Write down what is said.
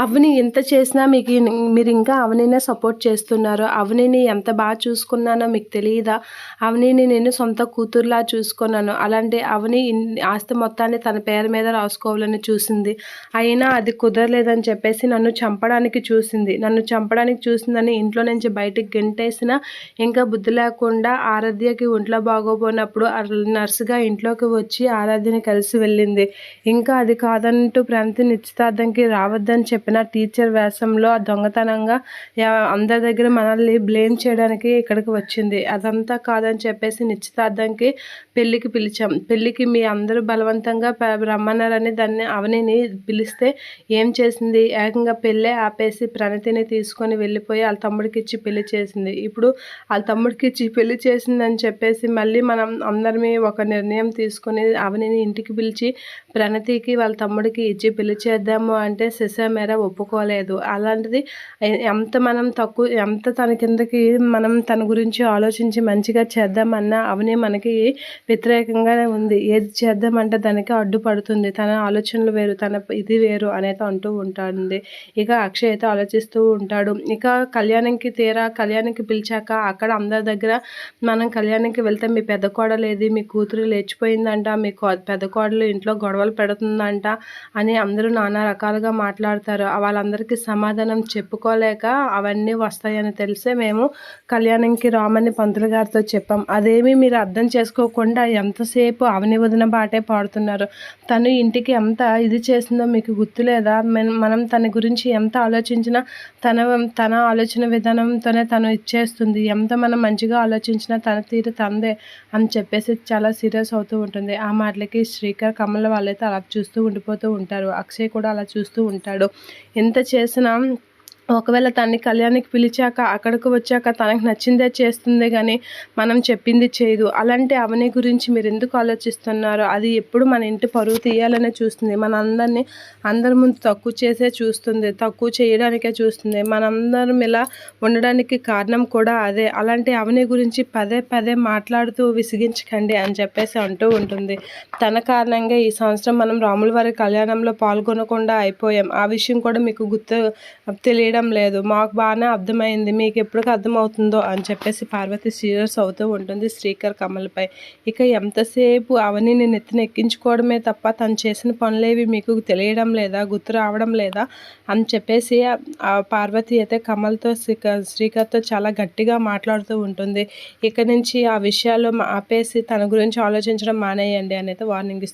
అవని ఎంత చేసినా మీరింకా అవనినే సపోర్ట్ చేస్తున్నారు. అవనిని ఎంత చూసుకున్నానో మీకు తెలీదా? అవనిని నేను సొంత కూతురులా చూసుకున్నాను. అలాంటి అవని ఆస్తి మొత్తాన్ని తన పేరు మీద రాసుకోవాలని చూసింది. అయినా అది కుదరలేదని చెప్పేసి నన్ను చంపడానికి చూసింది. నన్ను చంపడానికి చూసిందని ఇంట్లో నుంచి బయటికి గెంటేసినా ఇంకా బుద్ధి లేకుండా ఆరాధ్యకి ఒంట్లో బాగోపోయినప్పుడు నర్సుగా ఇంట్లోకి వచ్చి ఆరాధ్యని కలిసి వెళ్ళింది. ఇంకా అది కాదంటూ ప్రణతి నిశ్చితార్థంకి రావద్దని చెప్పిన టీచర్ వేషంలో దొంగతనంగా అందరి దగ్గర మనల్ని బ్లేమ్ చేయడానికి ఇక్కడికి వచ్చింది. అదంతా కాదని చెప్పేసి నిశ్చితార్థంకి పెళ్ళికి పిలిచాం. పెళ్ళికి మీ అందరూ బలవంతంగా రమ్మన్నారని దాన్ని అవనిని పిలిస్తే ఏం చేసింది? ఏకంగా పెళ్ళే ఆపేసి ప్రణతిని తీసుకొని వెళ్ళిపోయి వాళ్ళ తమ్ముడికి ఇచ్చి పెళ్లి చేసింది. ఇప్పుడు వాళ్ళ తమ్ముడికి ఇచ్చి పెళ్లి చేసిందని చెప్పేసి మళ్ళీ మనం అందరమీ ఒక నిర్ణయం తీసుకొని అవనిని ఇంటికి పిలిచి ప్రణతికి వాళ్ళ తమ్ముడికి ఇచ్చి పెళ్లి చేద్దాము అంటే మేర ఒప్పుకోలేదు. అలాంటిది ఎంత తన కిందకి మనం తన గురించి ఆలోచించి మంచిగా చేద్దామన్నా అవని మనకి వ్యతిరేకంగానే ఉంది. ఏది చేద్దామంటే దానికి అడ్డుపడుతుంది. తన ఆలోచనలు వేరు, తన ఇది వేరు అనేది అంటూ ఉంటుంది. ఇక అక్షయ్ అయితే ఆలోచిస్తూ ఉంటాడు. ఇక కళ్యాణికి పిలిచాక అక్కడ అందరి దగ్గర మనం కళ్యాణికి వెళ్తే మీ పెద్ద కోడలు ఏది, మీ కూతురు లేచిపోయిందంట, మీ పెద్ద కోడలు ఇంట్లో గొడవలు పెడుతుందంట అని అందరూ నానా రకాలుగా మాట్లాడతారు. వాళ్ళందరికీ సమాధానం చెప్పుకోలేక అవన్నీ వస్తాయని తెలిసే మేము కళ్యాణంకి రామని పంతులు గారితో చెప్పాం. అదేమీ మీరు అర్థం చేసుకోకుండా ఎంతసేపు అవని వదిన బాటే పాడుతున్నారు. తను ఇంటికి ఎంత ఇది చేసిందో మీకు గుర్తులేదా? మనం తన గురించి ఎంత ఆలోచించినా తన ఆలోచన విధానంతోనే తను ఇచ్చేస్తుంది. ఎంత మనం మంచిగా ఆలోచించినా తన తీరు తందే అని చెప్పేసి చాలా సీరియస్ అవుతూ ఉంటుంది. ఆ మాటలకి శ్రీకర్, కమల వాళ్ళైతే అలా చూస్తూ ఉండిపోతూ ఉంటారు. అక్షయ్ కూడా అలా చూస్తూ ఉంటాడు. ఎంత చేసినా ఒకవేళ తన్ని కళ్యాణికి పిలిచాక అక్కడికి వచ్చాక తనకు నచ్చిందే చేస్తుంది కానీ మనం చెప్పింది చేయదు. అలాంటి అవని గురించి మీరు ఎందుకు ఆలోచిస్తున్నారు? అది ఎప్పుడు మన ఇంటి పరువు తీయాలనే చూస్తుంది. అందరి ముందు తక్కువ చేసే చూస్తుంది, తక్కువ చేయడానికే చూస్తుంది. మనందరం ఇలా ఉండడానికి కారణం కూడా అదే. అలాంటి అవని గురించి పదే పదే మాట్లాడుతూ విసిగించకండి అని చెప్పేసి అంటూ ఉంటుంది. తన కారణంగా ఈ సంవత్సరం మనం రాముల వారి కళ్యాణంలో పాల్గొనకుండా అయిపోయాం. ఆ విషయం కూడా మీకు తెలియడం లేదు. మాకు బాగానే అర్థమైంది, మీకు ఎప్పటికి అర్థమవుతుందో అని చెప్పేసి పార్వతి సీరియస్ అవుతూ ఉంటుంది శ్రీకర్, కమల్పై. ఇక ఎంతసేపు అవనిని నెత్తిన ఎక్కించుకోవడమే తప్ప తను చేసిన పనులేవి మీకు తెలియడం లేదా, గుర్తు రావడం లేదా అని చెప్పేసి ఆ పార్వతి అయితే కమల్తో శ్రీకర్తో చాలా గట్టిగా మాట్లాడుతూ ఉంటుంది. ఇక నుంచి ఆ విషయాలు ఆపేసి తన గురించి ఆలోచించడం మానేయండి అని అయితే వార్నింగ్ ఇస్తుంది.